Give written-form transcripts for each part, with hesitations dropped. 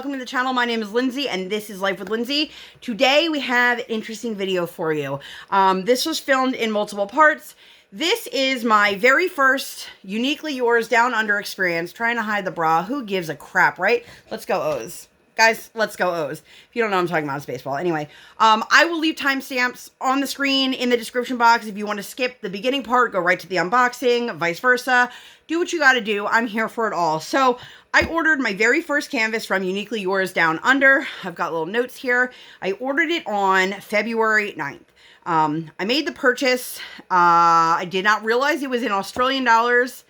welcome to the channel. My name is Lindsay and this is Life with Lindsay. Today we have an interesting video for you. This was filmed in multiple parts. This is my very first Uniquely Yours Down Under experience. Trying to hide the bra. Who gives a crap, right? Let's go O's. Guys, let's go O's. If you don't know what I'm talking about, it's baseball. Anyway, I will leave timestamps on the screen in the description box. If you want to skip the beginning part, go right to the unboxing, vice versa. Do what you got to do. I'm here for it all. So I ordered my very first canvas from Uniquely Yours Down Under. I've got little notes here. I ordered it on February 9th. I made the purchase. I did not realize it was in Australian dollars.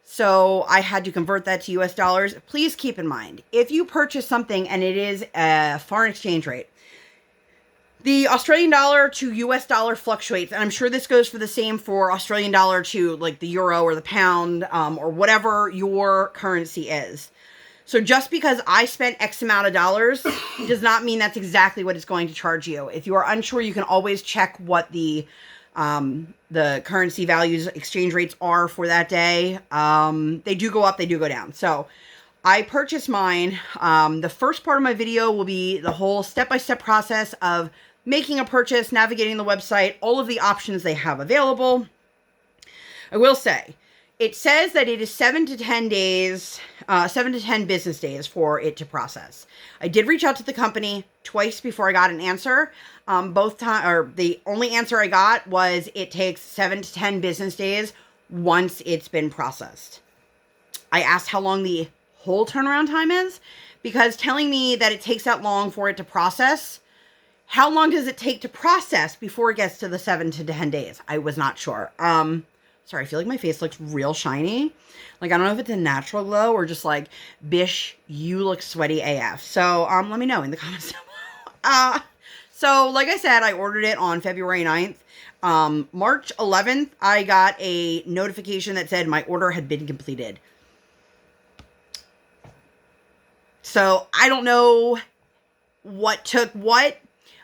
So I had to convert that to US dollars. Please keep in mind, if you purchase something and it is a foreign exchange rate, the Australian dollar to US dollar fluctuates. And I'm sure this goes for the same for Australian dollar to like the euro or the pound or whatever your currency is. So just because I spent X amount of dollars does not mean that's exactly what it's going to charge you. If you are unsure, you can always check what the currency values, exchange rates are for that day. They do go up, they do go down. So I purchased mine. The first part of my video will be the whole step-by-step process of making a purchase, navigating the website, all of the options they have available. I will say, it says that it is 7 to 10 days, 7 to 10 business days for it to process. I did reach out to the company twice before I got an answer. The only answer I got was it takes 7 to 10 business days once it's been processed. I asked how long the whole turnaround time is, because telling me that it takes that long for it to process, how long does it take to process before it gets to the 7 to 10 days? I was not sure. Sorry, I feel like my face looks real shiny. Like, I don't know if it's a natural glow or just like, bish, you look sweaty AF. So, let me know in the comments down below. So, like I said, I ordered it on February 9th. March 11th, I got a notification that said my order had been completed. So, I don't know what took what.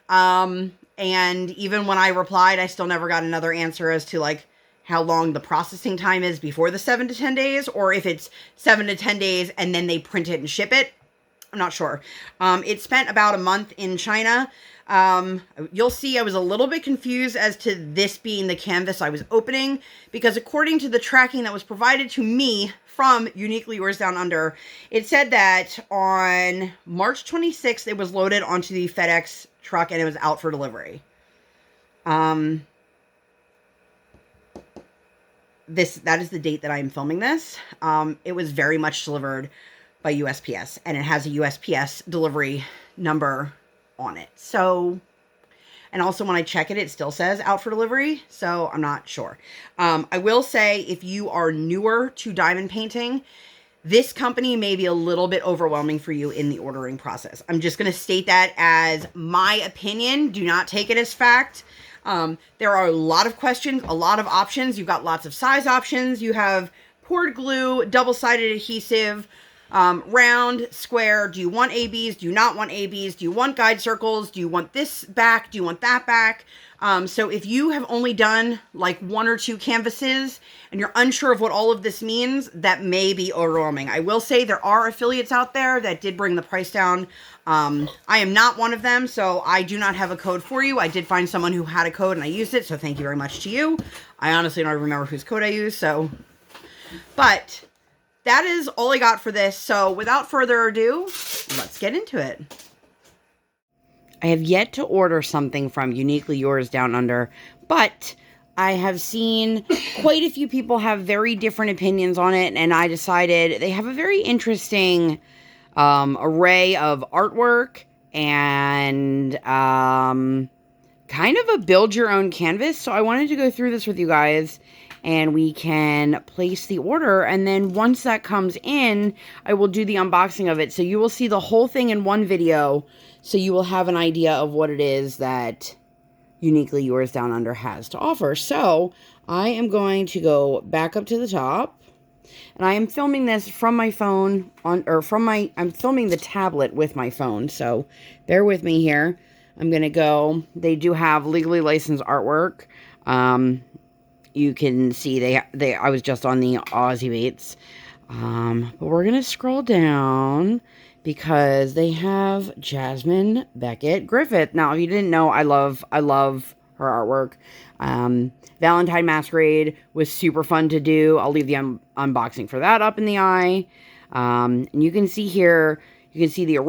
And even when I replied, I still never got another answer as to, like, how long the processing time is before the 7 to 10 days, or if it's 7 to 10 days and then they print it and ship it. I'm not sure. It spent about a month in China. You'll see I was a little bit confused as to this being the canvas I was opening, because according to the tracking that was provided to me from Uniquely Yours Down Under, it said that on March 26th, it was loaded onto the FedEx truck and it was out for delivery. That is the date that I am filming this. It was very much delivered by USPS, and it has a USPS delivery number on it. So, and also when I check it, it still says out for delivery. So I'm not sure. I will say, if you are newer to diamond painting, this company may be a little bit overwhelming for you in the ordering process. I'm just going to state that as my opinion. Do not take it as fact. There are a lot of questions, a lot of options. You've got lots of size options. You have poured glue, double-sided adhesive, round, square. Do you want ABs? Do you not want ABs? Do you want guide circles? Do you want this back? Do you want that back? So if you have only done like 1 or 2 canvases and you're unsure of what all of this means, that may be overwhelming. I will say there are affiliates out there that did bring the price down. I am not one of them, so I do not have a code for you. I did find someone who had a code and I used it, so thank you very much to you. I honestly don't remember whose code I used, so. But that is all I got for this. So without further ado, let's get into it. I have yet to order something from Uniquely Yours Down Under, but I have seen quite a few people have very different opinions on it, and I decided they have a very interesting array of artwork and kind of a build your own canvas. So I wanted to go through this with you guys, and we can place the order, and then once that comes in, I will do the unboxing of it. So you will see the whole thing in one video, so you will have an idea of what it is that Uniquely Yours Down Under has to offer. So I am going to go back up to the top, and I am filming this from my phone I'm filming the tablet with my phone, so bear with me here. I'm going to go, they do have legally licensed artwork. You can see I was just on the Aussie Baits. But we're going to scroll down because they have Jasmine Becket-Griffith. Now, if you didn't know, I love her artwork. Valentine Masquerade was super fun to do. I'll leave the unboxing for that up in the eye. And you can see here, you can see the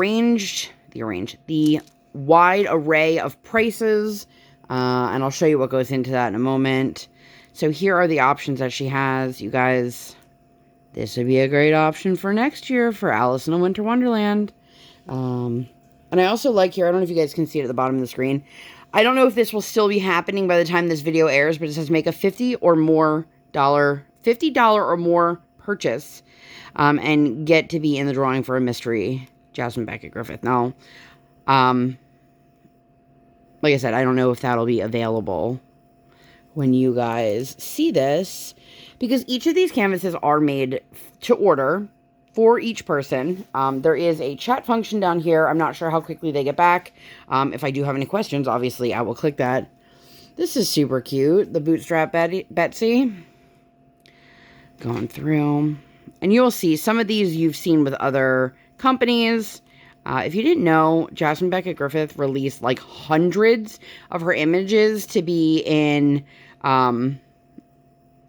wide array of prices. And I'll show you what goes into that in a moment. So here are the options that she has. You guys, this would be a great option for next year for Alice in a Winter Wonderland. And I also like here, I don't know if you guys can see it at the bottom of the screen. I don't know if this will still be happening by the time this video airs, but it says make a $50 or more purchase and get to be in the drawing for a mystery Jasmine Becket-Griffith. Now, like I said, I don't know if that'll be available when you guys see this, because each of these canvases are made to order for each person. There is a chat function down here. I'm not sure how quickly they get back. If I do have any questions, obviously I will click that. This is super cute. The Bootstrap Betsy. Going through. And you will see some of these you've seen with other companies. If you didn't know, Jasmine Becket-Griffith released like hundreds of her images to be in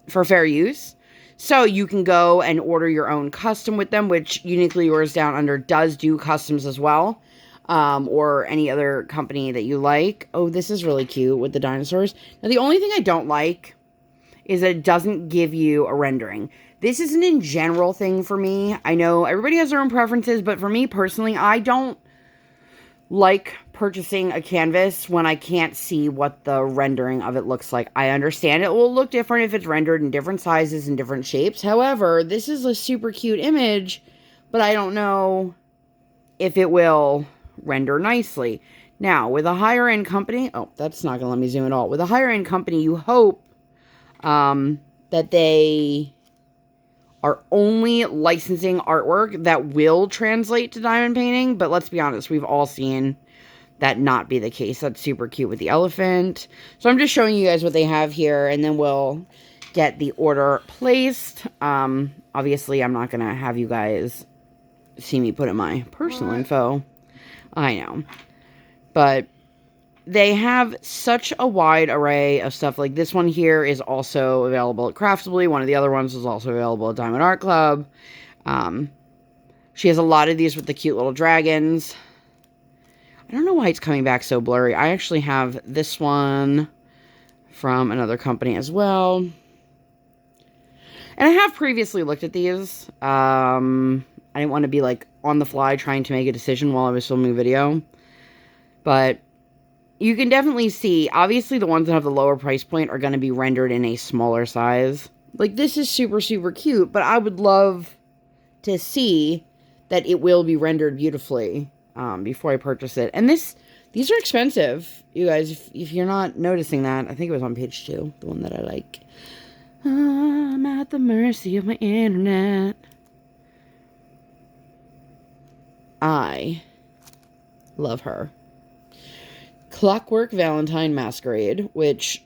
for fair use. So you can go and order your own custom with them, which Uniquely Yours down under does do customs as well. Or any other company that you like. Oh, this is really cute with the dinosaurs. Now, the only thing I don't like is that it doesn't give you a rendering. This isn't in general thing for me. I know everybody has their own preferences, but for me personally, I don't like purchasing a canvas when I can't see what the rendering of it looks like. I understand it will look different if it's rendered in different sizes and different shapes. However, this is a super cute image, but I don't know if it will render nicely. Now, with a higher end company, oh, that's not going to let me zoom at all. With a higher end company, you hope that they are only licensing artwork that will translate to diamond painting. But let's be honest, we've all seen that not be the case. That's super cute with the elephant. So I'm just showing you guys what they have here, and then we'll get the order placed. Obviously, I'm not going to have you guys see me put in my personal info. I know. But they have such a wide array of stuff. Like this one here is also available at Craftably. One of the other ones is also available at Diamond Art Club. She has a lot of these with the cute little dragons. I don't know why it's coming back so blurry. I actually have this one from another company as well. And I have previously looked at these. I didn't want to be like on the fly trying to make a decision while I was filming a video. But you can definitely see, obviously the ones that have the lower price point are going to be rendered in a smaller size. Like this is super, super cute, but I would love to see that it will be rendered beautifully before I purchase it. And these are expensive, you guys, if you're not noticing that. I think it was on page 2, the one that I like. I'm at the mercy of my internet. I love her. Clockwork Valentine Masquerade, which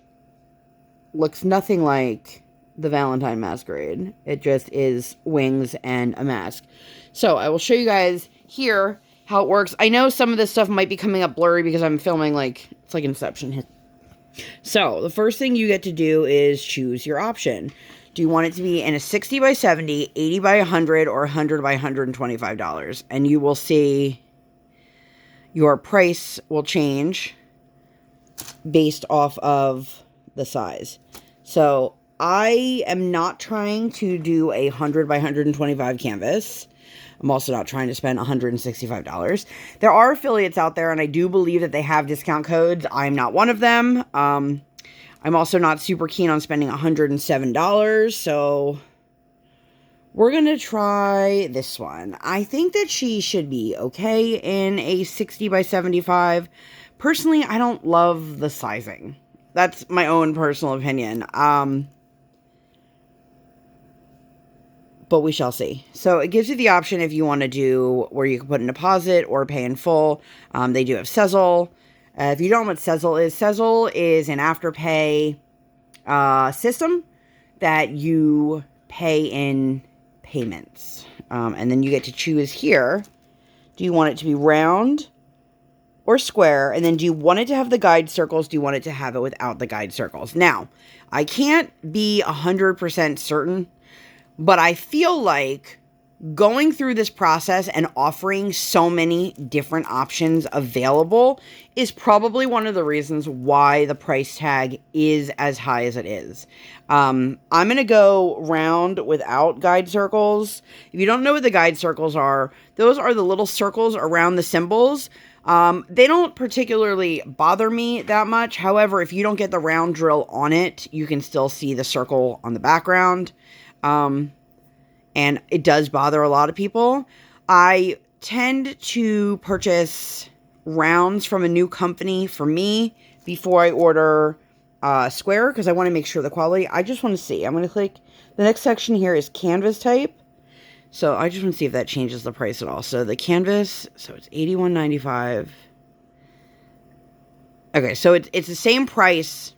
looks nothing like the Valentine Masquerade. It just is wings and a mask. So I will show you guys here how it works. I know some of this stuff might be coming up blurry because I'm filming like, it's like Inception. So the first thing you get to do is choose your option. Do you want it to be in a 60 by 70, 80 by 100, or 100 by $125? And you will see your price will change based off of the size. So I am not trying to do a 100 by 125 canvas. I'm also not trying to spend $165. There are affiliates out there, and I do believe that they have discount codes. I'm not one of them. I'm also not super keen on spending $107, so we're going to try this one. I think that she should be okay in a 60 by 75. Personally, I don't love the sizing. That's my own personal opinion. But we shall see. So it gives you the option if you want to do where you can put a deposit or pay in full. They do have Sezzle. If you don't know what Sezzle is an Afterpay system that you pay in payments. And then you get to choose here. Do you want it to be round or square? And then do you want it to have the guide circles? Do you want it to have it without the guide circles? Now, I can't be 100% certain, but I feel like going through this process and offering so many different options available is probably one of the reasons why the price tag is as high as it is. I'm going to go round without guide circles. If you don't know what the guide circles are, those are the little circles around the symbols. They don't particularly bother me that much. However, if you don't get the round drill on it, you can still see the circle on the background. And it does bother a lot of people. I tend to purchase rounds from a new company for me before I order square, because I want to make sure the quality. I just want to see. I'm going to click. The next section here is canvas type. So I just want to see if that changes the price at all. So the canvas, so it's $81.95. Okay, so it's the same price.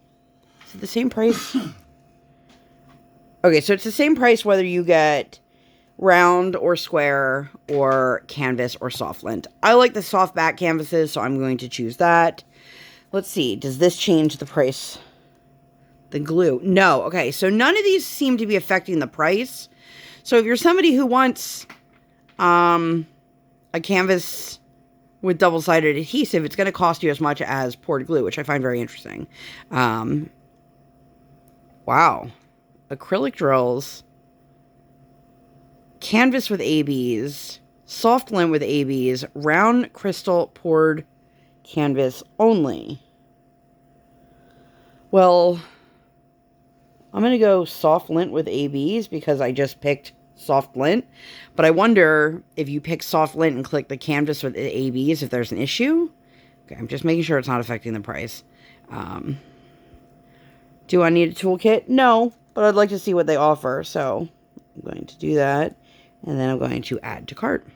Is it the same price? Okay, so it's the same price whether you get round or square or canvas or soft lint. I like the soft back canvases, so I'm going to choose that. Let's see. Does this change the price? The glue. No. Okay, so none of these seem to be affecting the price. So if you're somebody who wants a canvas with double-sided adhesive, it's going to cost you as much as poured glue, which I find very interesting. Wow. Acrylic drills. Canvas with ABs. Soft lint with ABs. Round crystal poured canvas only. Well, I'm going to go soft lint with ABs because I just picked soft lint. But I wonder if you pick soft lint and click the canvas with the ABs, if there's an issue. Okay, I'm just making sure it's not affecting the price. Do I need a toolkit? No, but I'd like to see what they offer. So I'm going to do that. And then I'm going to add to cart.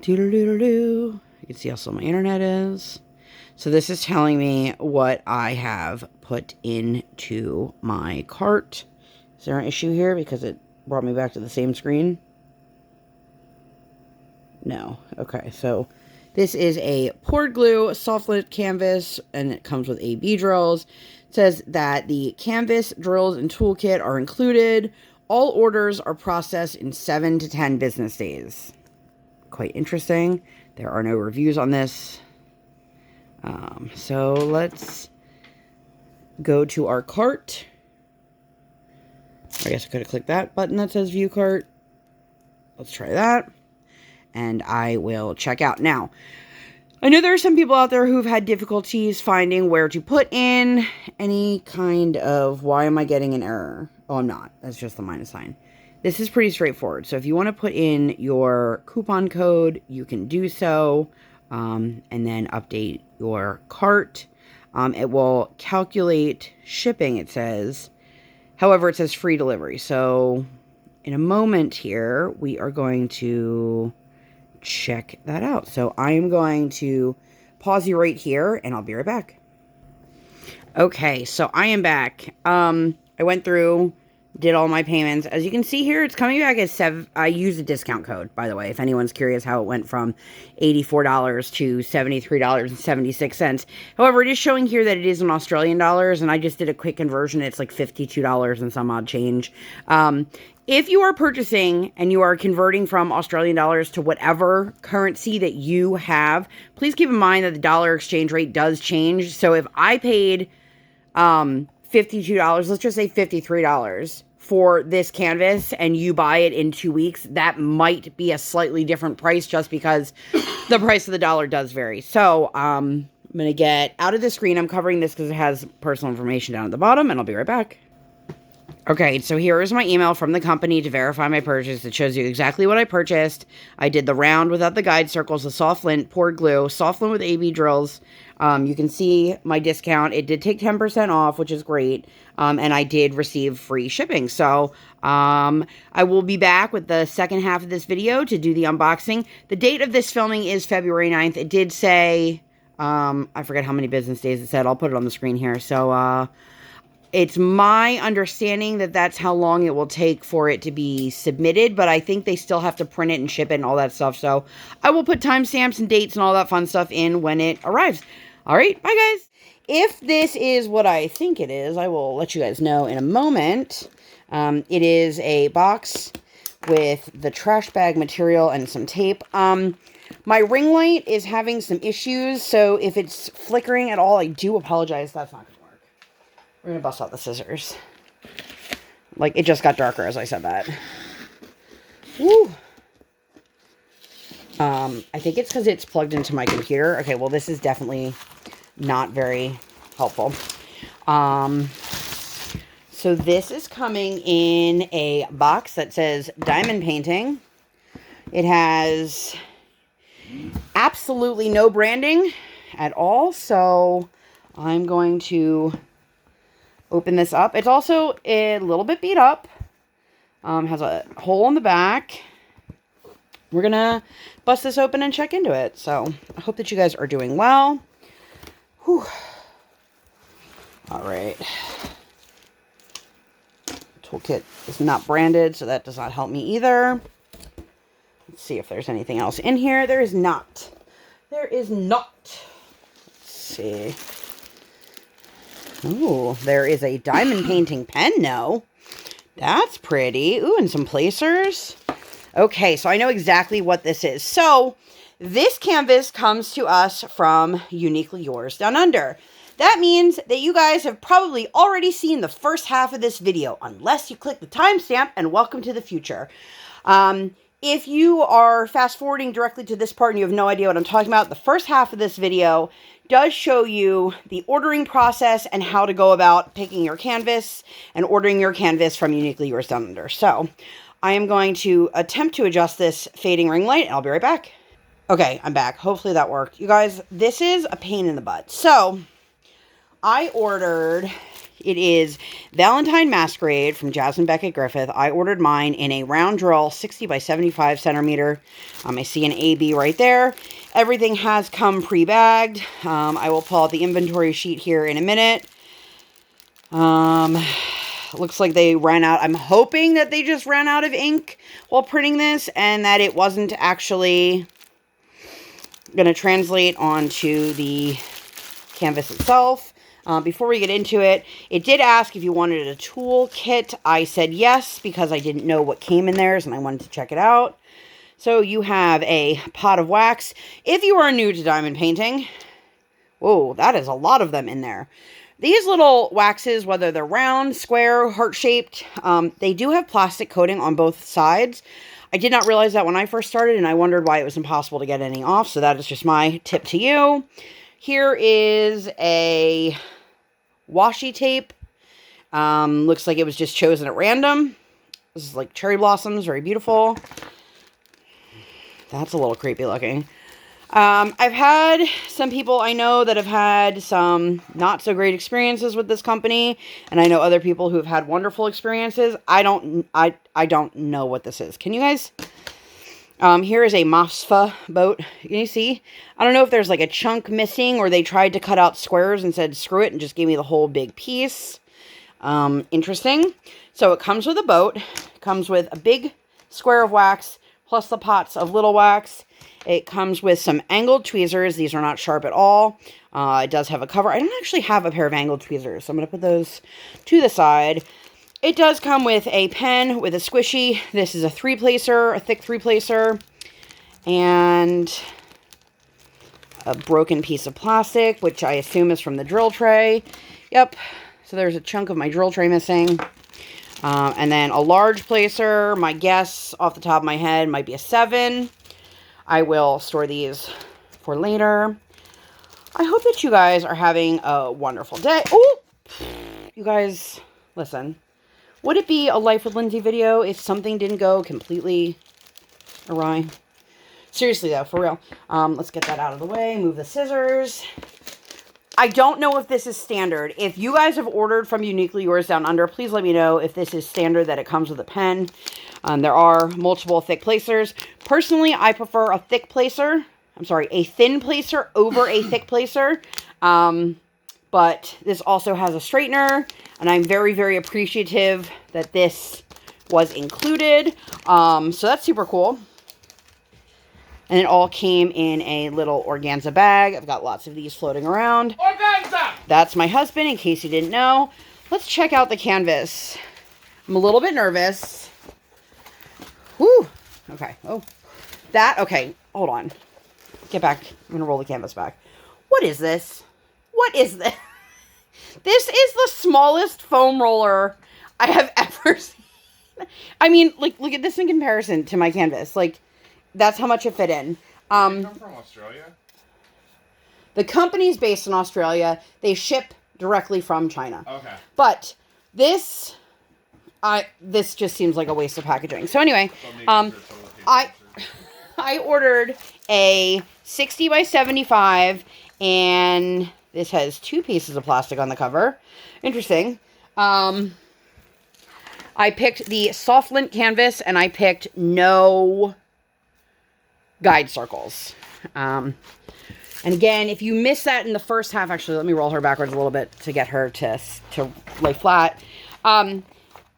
Doodle-doodle-doo. You can see how slow my internet is. So this is telling me what I have put into my cart. Is there an issue here because it brought me back to the same screen? No. Okay, so this is a poured glue, soft lint canvas, and it comes with AB drills. It says that the canvas, drills, and toolkit are included. All orders are processed in 7 to 10 business days. Quite interesting. There are no reviews on this. So let's go to our cart. I guess I could have clicked that button that says view cart. Let's try that. And I will check out. Now, I know there are some people out there who've had difficulties finding where to put in any kind of, why am I getting an error? Oh, I'm not. That's just the minus sign. This is pretty straightforward. So if you want to put in your coupon code, you can do so. And then update your cart. It will calculate shipping, it says. However, it says free delivery. So in a moment here, we are going to check that out. So I am going to pause you right here, and I'll be right back. Okay, so I am back. I went through, did all my payments. As you can see here, it's coming back as I used a discount code, by the way, if anyone's curious how it went from $84 to $73.76. However, it is showing here that it is in Australian dollars, and I just did a quick conversion. It's like $52 and some odd change. If you are purchasing and you are converting from Australian dollars to whatever currency that you have, please keep in mind that the dollar exchange rate does change. So if I paid $52, let's just say $53 for this canvas, and you buy it in 2 weeks, that might be a slightly different price just because the price of the dollar does vary. So I'm going to get out of the screen. I'm covering this because it has personal information down at the bottom, and I'll be right back. Okay, so here is my email from the company to verify my purchase. It shows you exactly what I purchased. I did the round without the guide circles, the soft lint, poured glue, soft lint with AB drills. You can see my discount. It did take 10% off, which is great. And I did receive free shipping. So I will be back with the second half of this video to do the unboxing. The date of this filming is February 9th. It did say, I forget how many business days it said. I'll put it on the screen here. So It's my understanding that that's how long it will take for it to be submitted, but I think they still have to print it and ship it and all that stuff. So I will put timestamps and dates and all that fun stuff in when it arrives. All right, bye guys. If this is what I think it is, I will let you guys know in a moment. It is a box with the trash bag material and some tape. My ring light is having some issues, so if it's flickering at all, I do apologize. That's not going to work. We're going to bust out the scissors. Like, it just got darker as I said that. Woo! I think it's because it's plugged into my computer. Okay, well, this is definitely not very helpful. So this is coming in a box that says diamond painting. It has absolutely no branding at all, so I'm going to open this up. It's also a little bit beat up. Has a hole in the back. We're gonna bust this open and check into it. So I hope that you guys are doing well. Whew. All right. Toolkit is not branded, so that does not help me either. Let's see if there's anything else in here. There is not. There is not. Let's see. Ooh, there is a diamond painting pen, no. That's pretty. Ooh, and some placers. Okay, so I know exactly what this is. So, this canvas comes to us from Uniquely Yours Down Under. That means that you guys have probably already seen the first half of this video, unless you click the timestamp, and welcome to the future. If you are fast forwarding directly to this part and you have no idea what I'm talking about, the first half of this video does show you the ordering process and how to go about picking your canvas and ordering your canvas from Uniquely Yours Down Under. So, I am going to attempt to adjust this fading ring light, and I'll be right back. Okay, I'm back. Hopefully that worked. You guys, this is a pain in the butt. So, I ordered, it is Valentine Masquerade from Jasmine Becket-Griffith. I ordered mine in a round drill, 60 by 75 centimeter. I see an AB right there. Everything has come pre-bagged. I will pull out the inventory sheet here in a minute. Looks like they ran out. I'm hoping that they just ran out of ink while printing this and that it wasn't actually going to translate onto the canvas itself. Before we get into it, it did ask if you wanted a tool kit. I said yes because I didn't know what came in theirs and I wanted to check it out. So you have a pot of wax. If you are new to diamond painting, whoa, that is a lot of them in there. These little waxes, whether they're round, square, heart-shaped, they do have plastic coating on both sides. I did not realize that when I first started, and I wondered why it was impossible to get any off, so that is just my tip to you. Here is a washi tape. Looks like it was just chosen at random. This is like cherry blossoms, very beautiful. That's a little creepy looking. I've had some people I know that have had some not so great experiences with this company, and I know other people who have had wonderful experiences. I don't know what this is. Can you guys? Here is a Mosfa boat. Can you see? I don't know if there's like a chunk missing or they tried to cut out squares and said screw it and just gave me the whole big piece. Interesting. So it comes with a boat. It comes with a big square of wax plus the pots of little wax. It comes with some angled tweezers. These are not sharp at all. It does have a cover. I don't actually have a pair of angled tweezers, so I'm going to put those to the side. It does come with a pen with a squishy. This is a three-placer, a thick three-placer, and a broken piece of plastic, which I assume is from the drill tray. Yep, so there's a chunk of my drill tray missing. And then a large placer. My guess, off the top of my head, might be a 7. I will store these for later. I hope that you guys are having a wonderful day. Oh, you guys, listen. Would it be a Life with Lindsay video if something didn't go completely awry? Seriously though, for real. Let's get that out of the way. Move the scissors. I don't know if this is standard. If you guys have ordered from Uniquely Yours Down Under, please let me know if this is standard that it comes with a pen. There are multiple thick placers. Personally, I prefer a thick placer. I'm sorry, a thin placer over a thick placer. But this also has a straightener. And I'm very, very appreciative that this was included. So that's super cool. And it all came in a little organza bag. I've got lots of these floating around. Organza! That's my husband, in case you didn't know. Let's check out the canvas. I'm a little bit nervous. Whew. Okay. Oh. Okay. Hold on. Get back. I'm going to roll the canvas back. What is this? What is this? This is the smallest foam roller I have ever seen. I mean, like, look at this in comparison to my canvas. Like, that's how much it fit in. They come from Australia? The company's based in Australia. They ship directly from China. Okay. But this just seems like a waste of packaging. So anyway, I ordered a 60 by 75, and this has 2 pieces of plastic on the cover. Interesting. I picked the soft lint canvas, and I picked no guide circles. And again, if you miss that in the first half, actually, let me roll her backwards a little bit to get her to lay flat.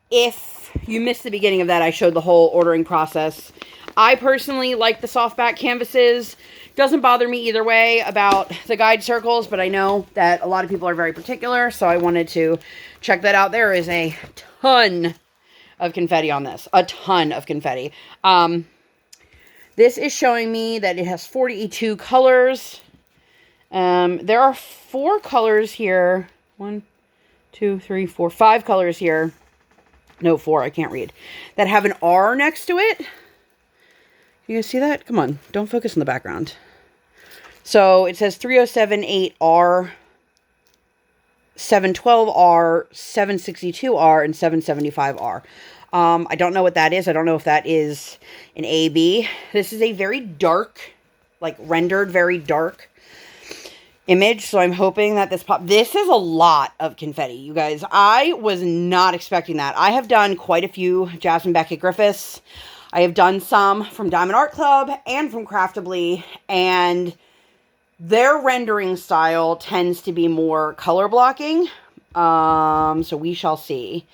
If you missed the beginning of that, I showed the whole ordering process. I personally like the soft back canvases. Doesn't bother me either way about the guide circles, but I know that a lot of people are very particular, so I wanted to check that out. There is a ton of confetti on this. A ton of confetti. This is showing me that it has 42 colors. There are 4 colors here. 1, 2, 3, 4, 5 colors here. No, 4, I can't read. That have an R next to it. You guys see that? Come on, don't focus on the background. So it says 3078R, 712R, 762R, and 775R. I don't know what that is. I don't know if that is an AB. This is a very dark, like rendered very dark image. So I'm hoping that this is a lot of confetti, you guys. I was not expecting that. I have done quite a few Jasmine Becket-Griffiths. I have done some from Diamond Art Club and from Craftably, and their rendering style tends to be more color blocking. So we shall see.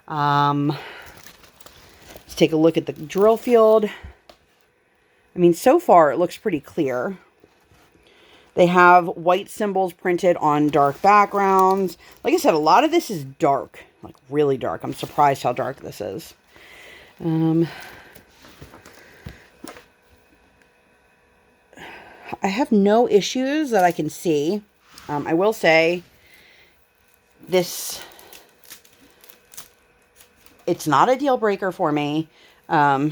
Let's take a look at the drill field. I mean, so far it looks pretty clear. They have white symbols printed on dark backgrounds. Like I said, a lot of this is dark, like really dark. I'm surprised how dark this is. I have no issues that I can see. I will say this, it's not a deal breaker for me. I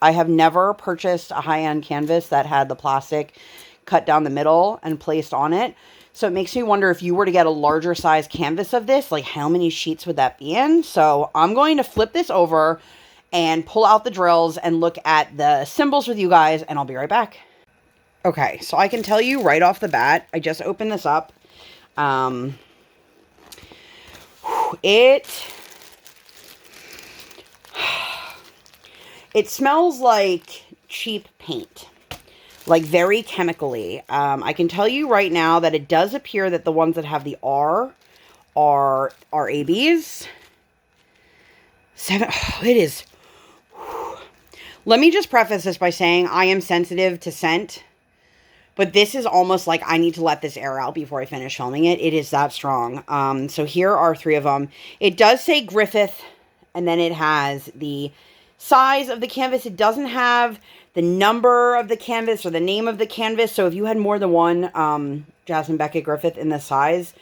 have never purchased a high-end canvas that had the plastic cut down the middle and placed on it. So it makes me wonder, if you were to get a larger size canvas of this, like how many sheets would that be in? So I'm going to flip this over and pull out the drills and look at the symbols with you guys, and I'll be right back. Okay, so I can tell you right off the bat, I just opened this up. It smells like cheap paint, like very chemically. I can tell you right now that it does appear that the ones that have the R are ABs. It is. Let me just preface this by saying I am sensitive to scent. But this is almost like I need to let this air out before I finish filming it. It is that strong. So here are 3 of them. It does say Griffith, and then it has the size of the canvas. It doesn't have the number of the canvas or the name of the canvas. So if you had more than one Jasmine Becket-Griffith in this size,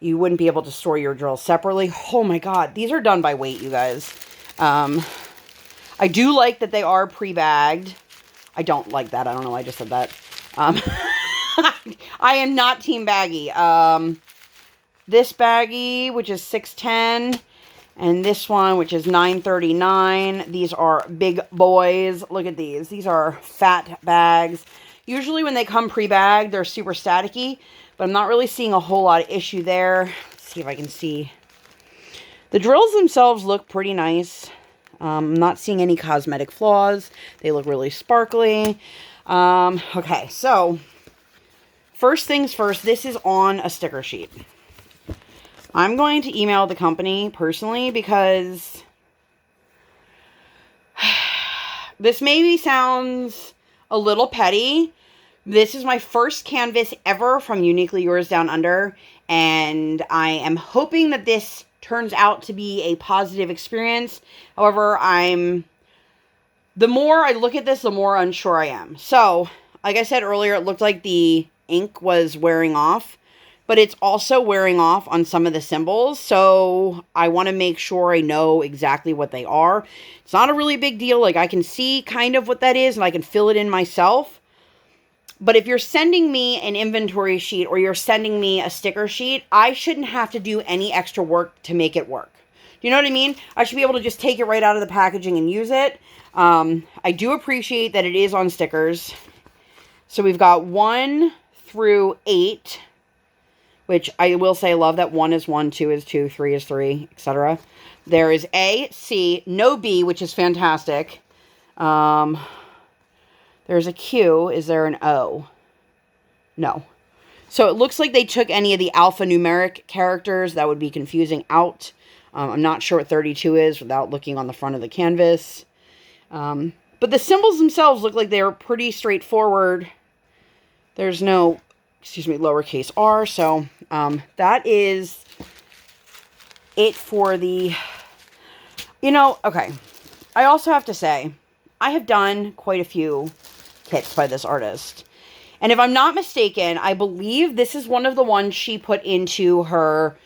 you wouldn't be able to store your drills separately. Oh my God, these are done by weight, you guys. I do like that they are pre-bagged. I don't like that. I don't know why I just said that. I am not team baggy. This baggie, which is 610, and this one, which is 939. These are big boys. Look at these. These are fat bags. Usually when they come pre-bagged, they're super staticky, but I'm not really seeing a whole lot of issue there. Let's see if I can see. The drills themselves look pretty nice. I'm not seeing any cosmetic flaws. They look really sparkly. Okay, so first things first, this is on a sticker sheet. I'm going to email the company personally because this maybe sounds a little petty. This is my first canvas ever from Uniquely Yours Down Under, and I am hoping that this turns out to be a positive experience. However, the more I look at this, the more unsure I am. So, like I said earlier, it looked like the ink was wearing off, but it's also wearing off on some of the symbols, so I want to make sure I know exactly what they are. It's not a really big deal. Like, I can see kind of what that is, and I can fill it in myself. But if you're sending me an inventory sheet or you're sending me a sticker sheet, I shouldn't have to do any extra work to make it work. You know what I mean? I should be able to just take it right out of the packaging and use it. I do appreciate that it is on stickers. So we've got 1 through 8, which I will say I love that 1 is 1, 2 is 2, 3 is 3, etc. There is A, C, no B, which is fantastic. There's a Q. Is there an O? No. So it looks like they took any of the alphanumeric characters that would be confusing out. I'm not sure what 32 is without looking on the front of the canvas. But the symbols themselves look like they're pretty straightforward. There's no, lowercase r. So that is it for the, okay. I also have to say, I have done quite a few kits by this artist. And if I'm not mistaken, I believe this is one of the ones she put into her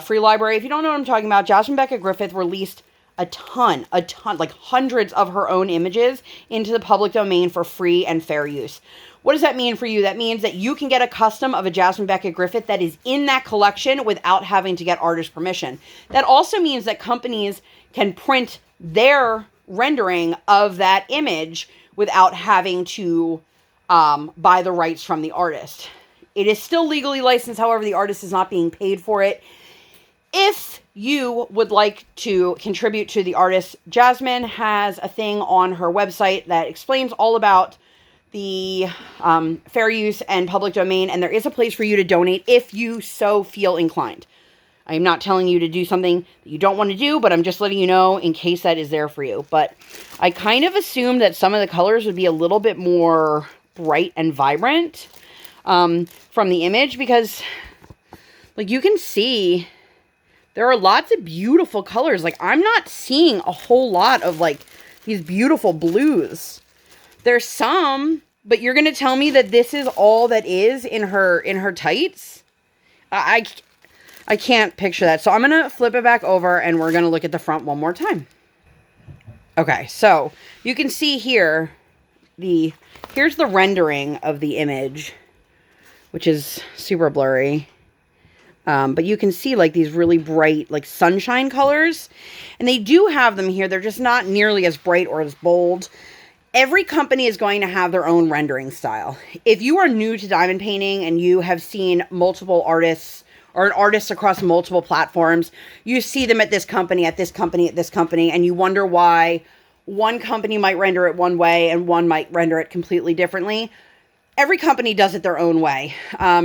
free library. If you don't know what I'm talking about, Jasmine Becket-Griffith released a ton, like hundreds of her own images into the public domain for free and fair use. What does that mean for you? That means that you can get a custom of a Jasmine Becket-Griffith that is in that collection without having to get artist permission. That also means that companies can print their rendering of that image without having to buy the rights from the artist. It is still legally licensed, however, the artist is not being paid for it. If you would like to contribute to the artist, Jasmine has a thing on her website that explains all about the fair use and public domain, and there is a place for you to donate if you so feel inclined. I'm not telling you to do something that you don't want to do, but I'm just letting you know in case that is there for you. But I kind of assumed that some of the colors would be a little bit more bright and vibrant from the image because, like, you can see there are lots of beautiful colors. Like, I'm not seeing a whole lot of, like, these beautiful blues. There's some, but you're going to tell me that this is all that is in her tights? I can't picture that. So I'm going to flip it back over and we're going to look at the front one more time. Okay, so you can see here, here's the rendering of the image, which is super blurry. But you can see like these really bright, like sunshine colors. And they do have them here. They're just not nearly as bright or as bold. Every company is going to have their own rendering style. If you are new to diamond painting and you have seen multiple artists or artists across multiple platforms, you see them at this company, at this company, at this company, and you wonder why one company might render it one way and one might render it completely differently. Every company does it their own way.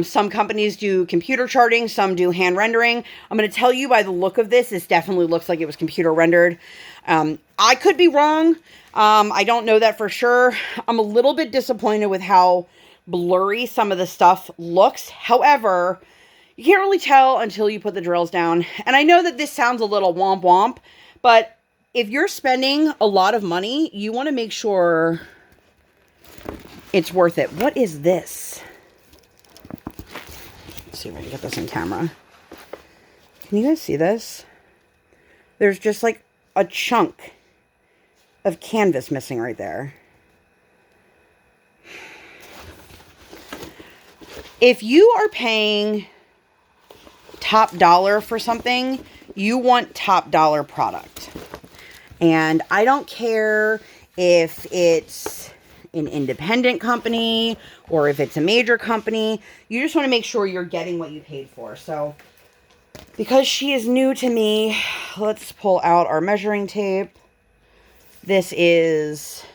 Some companies do computer charting, some do hand rendering. I'm going to tell you by the look of this definitely looks like it was computer rendered. I could be wrong. I don't know that for sure. I'm a little bit disappointed with how blurry some of the stuff looks. However, you can't really tell until you put the drills down. And I know that this sounds a little womp womp, but if you're spending a lot of money, you want to make sure it's worth it. What is this? Let's see if I can get this on camera. Can you guys see this? There's just like a chunk of canvas missing right there. If you are paying top dollar for something, you want top dollar product. And I don't care if it's an independent company or if it's a major company. You just want to make sure you're getting what you paid for. So because she is new to me, let's pull out our measuring tape. This is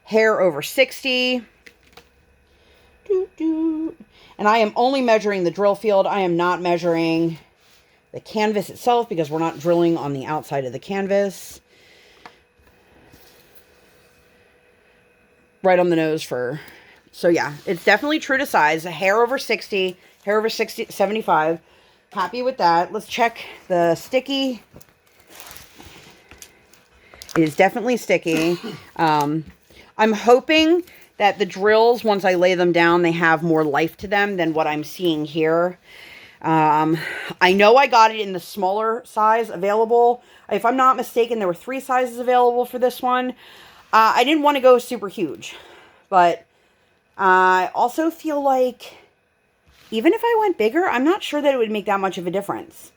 hair over 60. And I am only measuring the drill field. I am not measuring the canvas itself because we're not drilling on the outside of the canvas. Right on the nose for... So yeah, it's definitely true to size. A hair over 60, hair over 60, 75. Happy with that. Let's check the sticky. It is definitely sticky. I'm hoping that the drills, once I lay them down, they have more life to them than what I'm seeing here. I know I got it in the smaller size available. If I'm not mistaken, there were 3 sizes available for this one. I didn't want to go super huge, but I also feel like even if I went bigger, I'm not sure that it would make that much of a difference.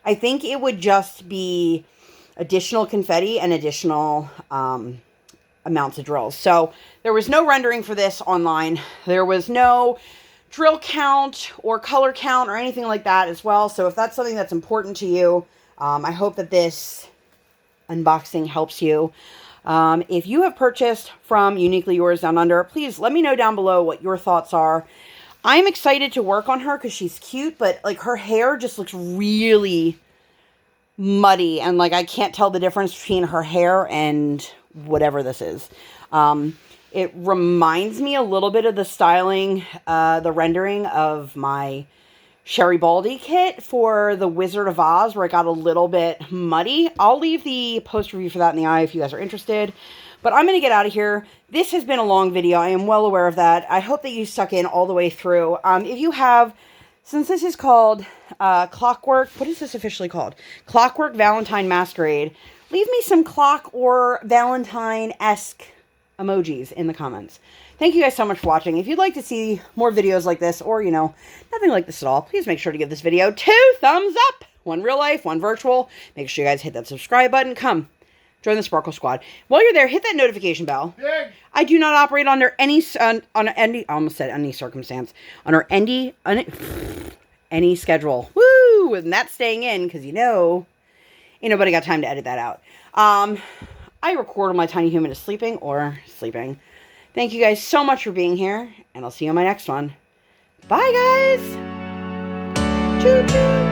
I think it would just be additional confetti and additional amounts of drills. So there was no rendering for this online. There was no drill count or color count or anything like that as well. So if that's something that's important to you, I hope that this unboxing helps you. If you have purchased from Uniquely Yours Down Under, please let me know down below what your thoughts are. I'm excited to work on her because she's cute, but like her hair just looks really muddy, and like I can't tell the difference between her hair and whatever this is. It reminds me a little bit of the styling, the rendering of my Sherry Baldy kit for the Wizard of Oz, where it got a little bit muddy. I'll leave the post review for that in the eye if you guys are interested. But I'm going to get out of here. This has been a long video. I am well aware of that. I hope that you stuck in all the way through. If you have, since this is called Clockwork, what is this officially called? Clockwork Valentine Masquerade. Leave me some clock or Valentine-esque emojis in the comments. Thank you guys so much for watching. If you'd like to see more videos like this, or, you know, nothing like this at all, please make sure to give this video 2 thumbs up. 1 real life, 1 virtual. Make sure you guys hit that subscribe button. Come, join the Sparkle Squad. While you're there, hit that notification bell. Yay. I do not operate under any, I almost said any circumstance, under any schedule. Woo! And that's staying in, because, you know, ain't nobody got time to edit that out. I record when my tiny human is sleeping or sleeping. Thank you guys so much for being here, and I'll see you on my next one. Bye, guys! Choo-choo!